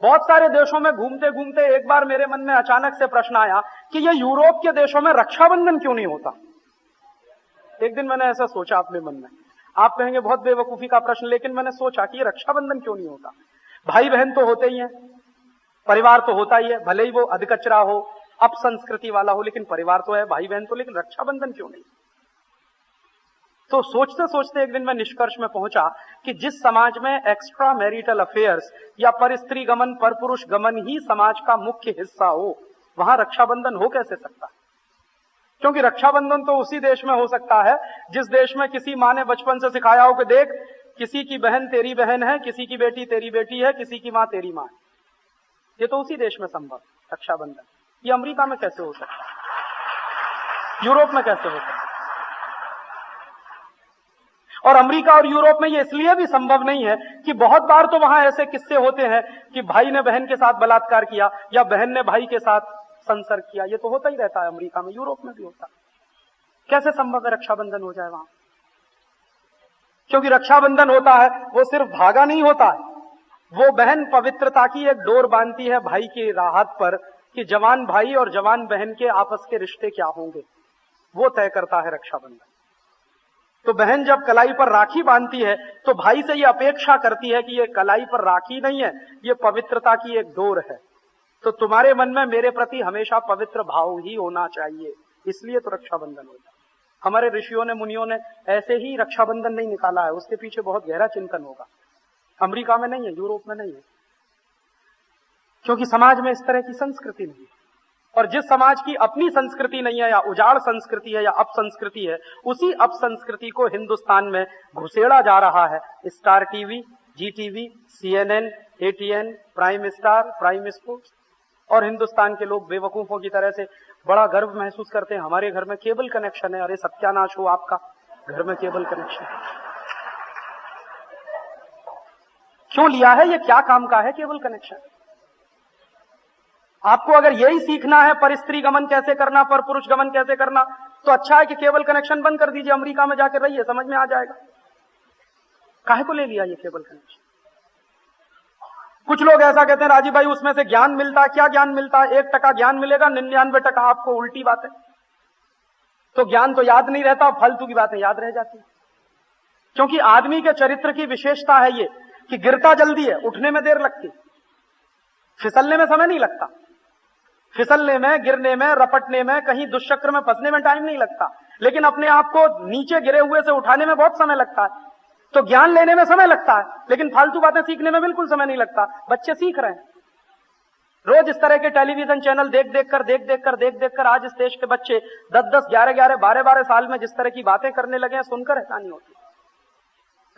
बहुत सारे देशों में घूमते घूमते एक बार मेरे मन में अचानक से प्रश्न आया कि ये यूरोप के देशों में रक्षाबंधन क्यों नहीं होता। एक दिन मैंने ऐसा सोचा अपने मन में। आप कहेंगे बहुत बेवकूफी का प्रश्न, लेकिन मैंने सोचा कि ये रक्षाबंधन क्यों नहीं होता। भाई बहन तो होते ही हैं, परिवार तो होता ही है, भले ही वो अधकचरा हो, अपसंस्कृति वाला हो, लेकिन परिवार तो है, भाई बहन तो, लेकिन रक्षाबंधन क्यों नहीं। तो सोचते सोचते एक दिन मैं निष्कर्ष में पहुंचा कि जिस समाज में एक्स्ट्रा मैरिटल अफेयर्स या पर स्त्री गमन पर पुरुष गमन ही समाज का मुख्य हिस्सा हो, वहां रक्षाबंधन हो कैसे सकता है। क्योंकि रक्षाबंधन तो उसी देश में हो सकता है जिस देश में किसी माँ ने बचपन से सिखाया हो कि देख, किसी की बहन तेरी बहन है, किसी की बेटी तेरी बेटी है, किसी की माँ तेरी माँ है। ये तो उसी देश में संभव रक्षाबंधन। ये अमेरिका में कैसे हो सकता है, यूरोप में कैसे हो सकता है। और अमेरिका और यूरोप में ये इसलिए भी संभव नहीं है कि बहुत बार तो वहां ऐसे किस्से होते हैं कि भाई ने बहन के साथ बलात्कार किया या बहन ने भाई के साथ संसर्ग किया। ये तो होता ही रहता है अमेरिका में, यूरोप में भी होता है। कैसे संभव है रक्षाबंधन हो जाए वहां। क्योंकि रक्षाबंधन होता है वो सिर्फ धागा नहीं होता है, वो बहन पवित्रता की एक डोर बांधती है भाई की राहत पर कि जवान भाई और जवान बहन के आपस के रिश्ते क्या होंगे, वो तय करता है रक्षाबंधन। तो बहन जब कलाई पर राखी बांधती है तो भाई से ये अपेक्षा करती है कि ये कलाई पर राखी नहीं है, ये पवित्रता की एक डोर है। तो तुम्हारे मन में मेरे प्रति हमेशा पवित्र भाव ही होना चाहिए, इसलिए तो रक्षाबंधन होता है। हमारे ऋषियों ने मुनियों ने ऐसे ही रक्षाबंधन नहीं निकाला है, उसके पीछे बहुत गहरा चिंतन होगा। अमेरिका में नहीं है, यूरोप में नहीं है, क्योंकि समाज में इस तरह की संस्कृति नहीं है। और जिस समाज की अपनी संस्कृति नहीं है, या उजाड़ संस्कृति है, या अपसंस्कृति है, उसी अपसंस्कृति को हिंदुस्तान में घुसेड़ा जा रहा है। Star TV, Zee TV, CNN, ATN, prime star, prime sports. और हिंदुस्तान के लोग बेवकूफों की तरह से बड़ा गर्व महसूस करते हैं, हमारे घर में केबल कनेक्शन है। अरे सत्यानाश हो आपका, घर में केबल कनेक्शन क्यों लिया है, ये क्या काम का है केबल कनेक्शन। आपको अगर यही सीखना है पर स्त्री गमन कैसे करना, पर पुरुष गमन कैसे करना, तो अच्छा है कि केबल कनेक्शन बंद कर दीजिए, अमेरिका में जाकर रहिए, समझ में आ जाएगा। काहे को ले लिया ये केबल कनेक्शन। कुछ लोग ऐसा कहते हैं राजीव भाई उसमें से ज्ञान मिलता है। क्या ज्ञान मिलता है, 1% ज्ञान मिलेगा, 99% आपको उल्टी बात है। तो ज्ञान तो याद नहीं रहता, फालतू की बातें याद रह जाती है। क्योंकि आदमी के चरित्र की विशेषता है ये कि गिरता जल्दी है, उठने में देर लगती, फिसलने में समय नहीं लगता। फिसलने में, गिरने में, रपटने में, कहीं दुष्चक्र में फंसने में टाइम नहीं लगता, लेकिन अपने आप को नीचे गिरे हुए से उठाने में बहुत समय लगता है। तो ज्ञान लेने में समय लगता है, लेकिन फालतू बातें सीखने में बिल्कुल समय नहीं लगता। बच्चे सीख रहे हैं रोज इस तरह के टेलीविजन चैनल देख देख कर आज इस देश के बच्चे 10-10, 11-11, 12-12 साल में जिस तरह की बातें करने लगे हैं, सुनकर हैरानी होती है।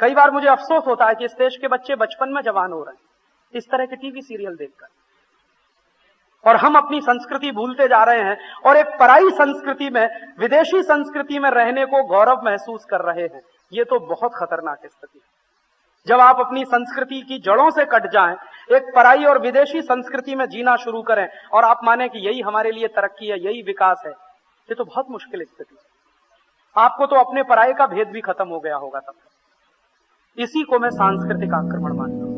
कई बार मुझे अफसोस होता है कि इस देश के बच्चे बचपन में जवान हो रहे हैं इस तरह के टीवी सीरियल देखकर, और हम अपनी संस्कृति भूलते जा रहे हैं और एक पराई संस्कृति में, विदेशी संस्कृति में रहने को गौरव महसूस कर रहे हैं। ये तो बहुत खतरनाक स्थिति है। जब आप अपनी संस्कृति की जड़ों से कट जाएं, एक पराई और विदेशी संस्कृति में जीना शुरू करें और आप माने कि यही हमारे लिए तरक्की है, यही विकास है, ये तो बहुत मुश्किल स्थिति है। आपको तो अपने पराये का भेद भी खत्म हो गया होगा तब। इसी को मैं सांस्कृतिक आक्रमण मानता हूं।